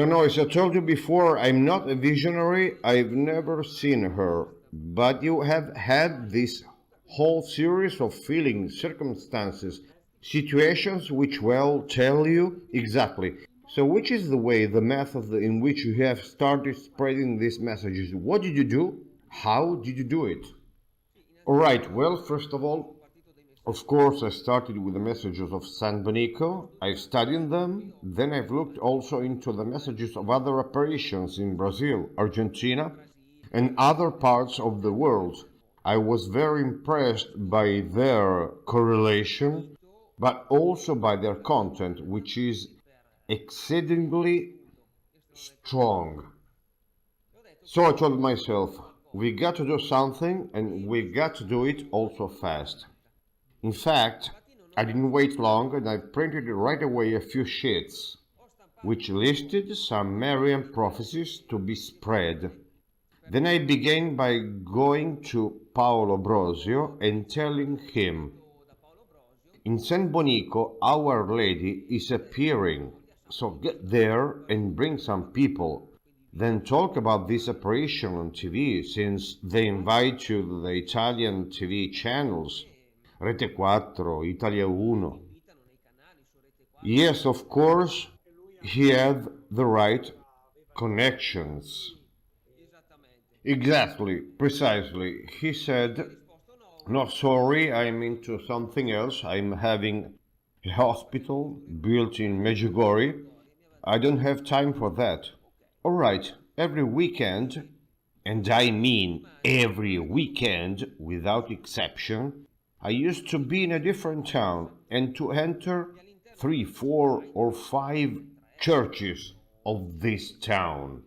No, as I told you before, I'm not a visionary. I've never seen her. But you have had this whole series of feelings, circumstances, situations which will tell you exactly. So, which is the way, the method in which you have started spreading these messages? What did you do? How did you do it? All right, well, first of all, of course, I started with the messages of San Bonico. I've studied them. Then I've looked also into the messages of other apparitions in Brazil, Argentina, and other parts of the world. I was very impressed by their correlation, but also by their content, which is exceedingly strong. So I told myself, we got to do something and we got to do it also fast. In fact, I didn't wait long and I printed right away a few sheets which listed some Marian prophecies to be spread. Then I began by going to Paolo Brosio and telling him, in San Bonico, Our Lady is appearing, so get there and bring some people. Then talk about this apparition on TV, since they invite you to the Italian TV channels, Rete 4, Italia 1. Yes, of course, he had the right connections. Exactly, precisely. He said, no, sorry, I'm into something else. I'm having a hospital built in Medjugorje. I don't have time for that. All right, every weekend, and I mean every weekend without exception, I used to be in a different town and to enter 3, 4, or 5 churches of this town.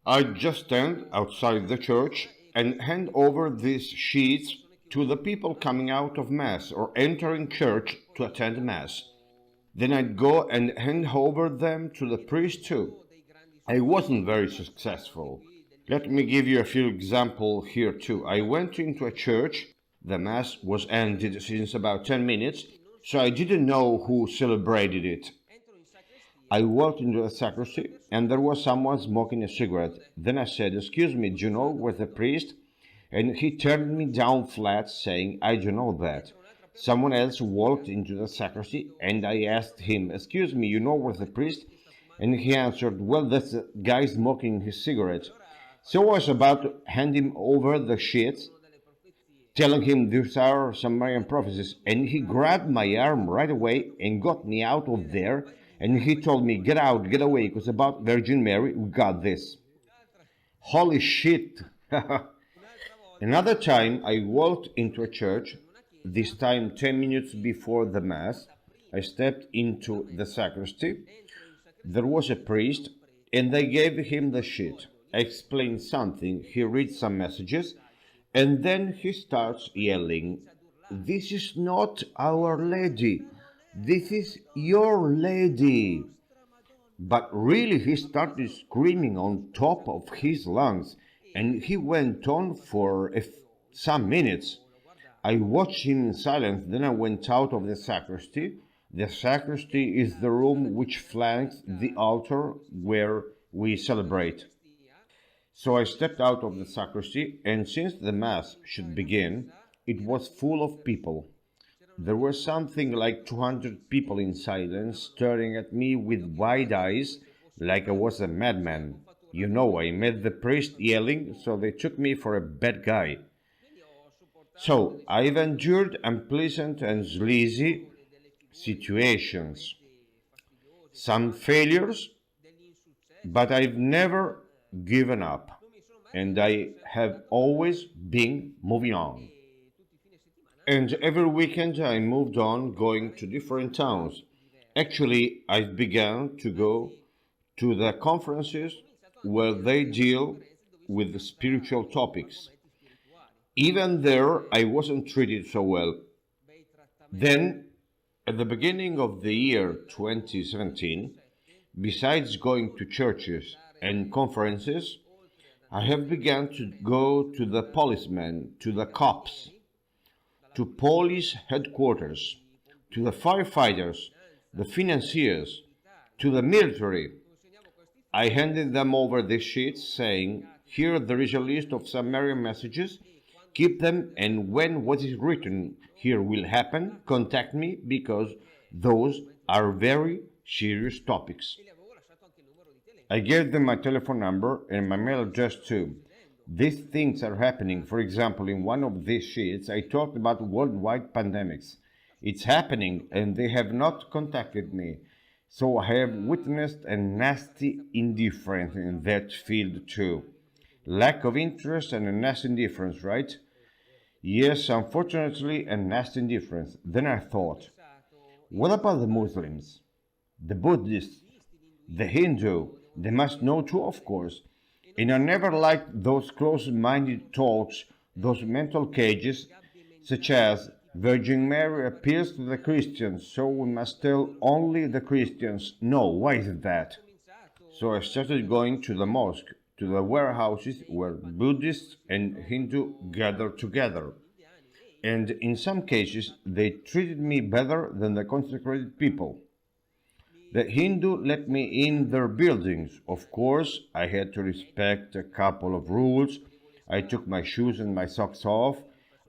I'd just stand outside the church and hand over these sheets to the people coming out of Mass or entering church to attend Mass. Then I'd go and hand over them to the priest too. I wasn't very successful. Let me give you a few examples here too. I went into a church. The Mass was ended since about 10 minutes, so I didn't know who celebrated it. I walked into the sacristy and there was someone smoking a cigarette. Then I said, excuse me, do you know where the priest? And he turned me down flat, saying, I don't know that. Someone else walked into the sacristy and I asked him, excuse me, you know where the priest? And he answered, well, that's the guy smoking his cigarette. So I was about to hand him over the sheets, telling him these are some Marian prophecies, and he grabbed my arm right away and got me out of there. And he told me, get out, get away, because about Virgin Mary, we got this. Holy shit. Another time, I walked into a church, this time 10 minutes before the Mass. I stepped into the sacristy. There was a priest, and they gave him the sheet. I explained something, he reads some messages, and then he starts yelling, this is not Our Lady. This is your lady. But really he started screaming on top of his lungs, and he went on for some minutes. I watched him in silence, then I went out of the sacristy. The sacristy is the room which flanks the altar where we celebrate. So I stepped out of the sacristy, and since the Mass should begin, it was full of people. There were something like 200 people in silence, staring at me with wide eyes, like I was a madman. You know, I met the priest yelling, so they took me for a bad guy. So, I've endured unpleasant and sleazy situations. Some failures, but I've never given up. And I have always been moving on. And every weekend I moved on, going to different towns. Actually, I've begun to go to the conferences where they deal with the spiritual topics. Even there, I wasn't treated so well. Then, at the beginning of the year 2017, besides going to churches and conferences, I have begun to go to the policemen, to the cops, to police headquarters, to the firefighters, the financiers, to the military, I handed them over the sheets, saying, "Here there is a list of some Marian messages. Keep them, and when what is written here will happen, contact me because those are very serious topics." I gave them my telephone number and my mail address too. These things are happening. For example, in one of these sheets, I talked about worldwide pandemics. It's happening, and they have not contacted me. So I have witnessed a nasty indifference in that field too. Lack of interest and a nasty indifference, right? Yes, unfortunately, a nasty indifference. Then I thought, what about the Muslims, the Buddhists, the Hindu? They must know too, of course. And I never liked those close-minded talks, those mental cages, such as Virgin Mary appeals to the Christians, so we must tell only the Christians. No, why is that? So I started going to the mosque, to the warehouses where Buddhists and Hindu gather together. And in some cases, they treated me better than the consecrated people. The Hindu let me in their buildings. Of course, I had to respect a couple of rules. I took my shoes and my socks off.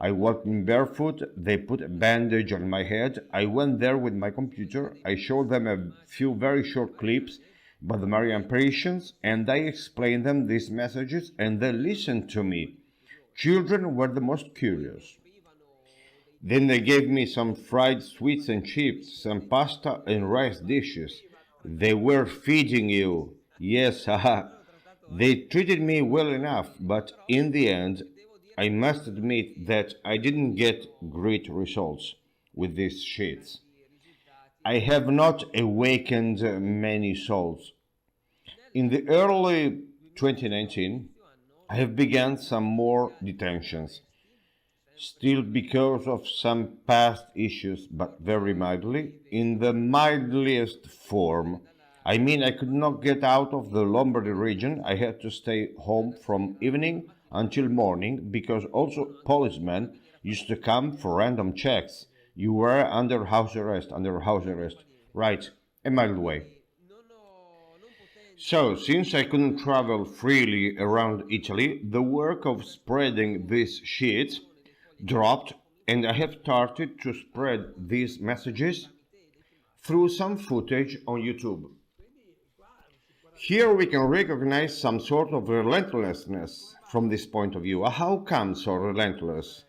I walked in barefoot. They put a bandage on my head. I went there with my computer. I showed them a few very short clips about the Marian apparitions, and I explained them these messages, and they listened to me. Children were the most curious. Then they gave me some fried sweets and chips, some pasta and rice dishes. They were feeding you. Yes, haha. They treated me well enough, but in the end, I must admit that I didn't get great results with these sheets. I have not awakened many souls. In the early 2019, I have begun some more detentions. Still because of some past issues, but very mildly, in the mildest form. I mean, I could not get out of the Lombardy region. I had to stay home from evening until morning because also policemen used to come for random checks. You were under house arrest, Right, a mild way. So, since I couldn't travel freely around Italy, the work of spreading these sheets dropped, and I have started to spread these messages through some footage on YouTube. Here we can recognize some sort of relentlessness from this point of view. How come so relentless?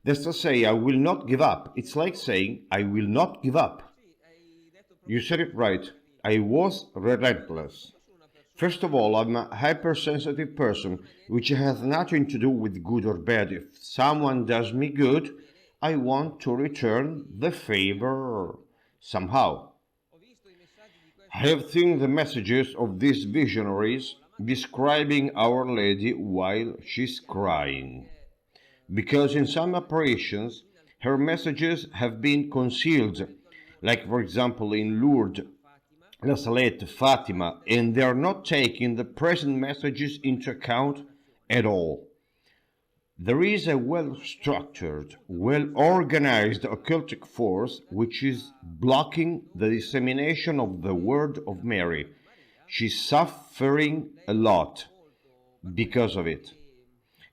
That's to say, I will not give up. It's like saying, I will not give up. You said it right. I was relentless. First of all, I'm a hypersensitive person, which has nothing to do with good or bad. If someone does me good, I want to return the favor somehow. I have seen the messages of these visionaries describing Our Lady while she's crying. Because in some apparitions, her messages have been concealed, like for example in Lourdes, La Salette, Fatima, and they are not taking the present messages into account at all. There is a well-structured, well-organized occultic force which is blocking the dissemination of the word of Mary. She's suffering a lot because of it.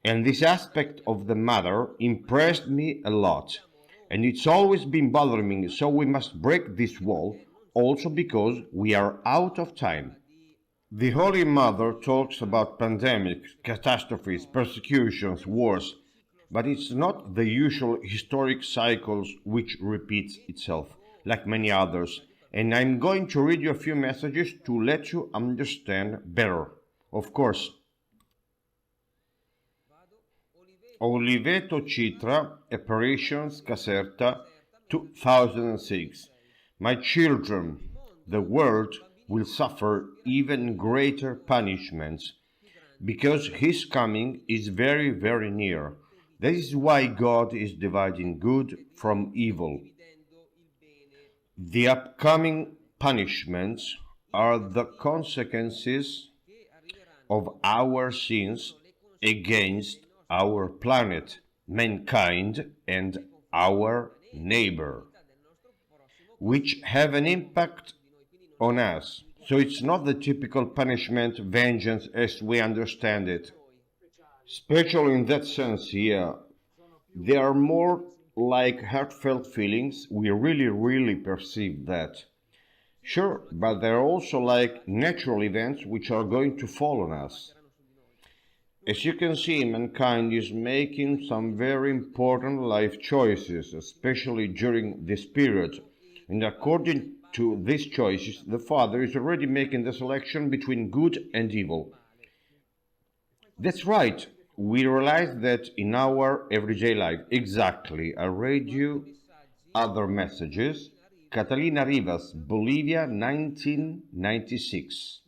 And this aspect of the mother impressed me a lot. And it's always been bothering me, so we must break this wall, also because we are out of time. The Holy Mother talks about pandemics, catastrophes, persecutions, wars, but it's not the usual historic cycles which repeats itself, like many others. And I'm going to read you a few messages to let you understand better. Of course. Oliveto Citra, Apparitions, Caserta, 2006. My children, the world will suffer even greater punishments because his coming is very, very near. That is why God is dividing good from evil. The upcoming punishments are the consequences of our sins against our planet, mankind, and our neighbor, which have an impact on us. So it's not the typical punishment, vengeance as we understand it. Spiritual in that sense, yeah. They are more like heartfelt feelings. We really, really perceive that. Sure, but they're also like natural events which are going to fall on us. As you can see, mankind is making some very important life choices, especially during this period. And according to these choices, the Father is already making the selection between good and evil. That's right. We realize that in our everyday life. Exactly. I read you other messages. Catalina Rivas, Bolivia, 1996.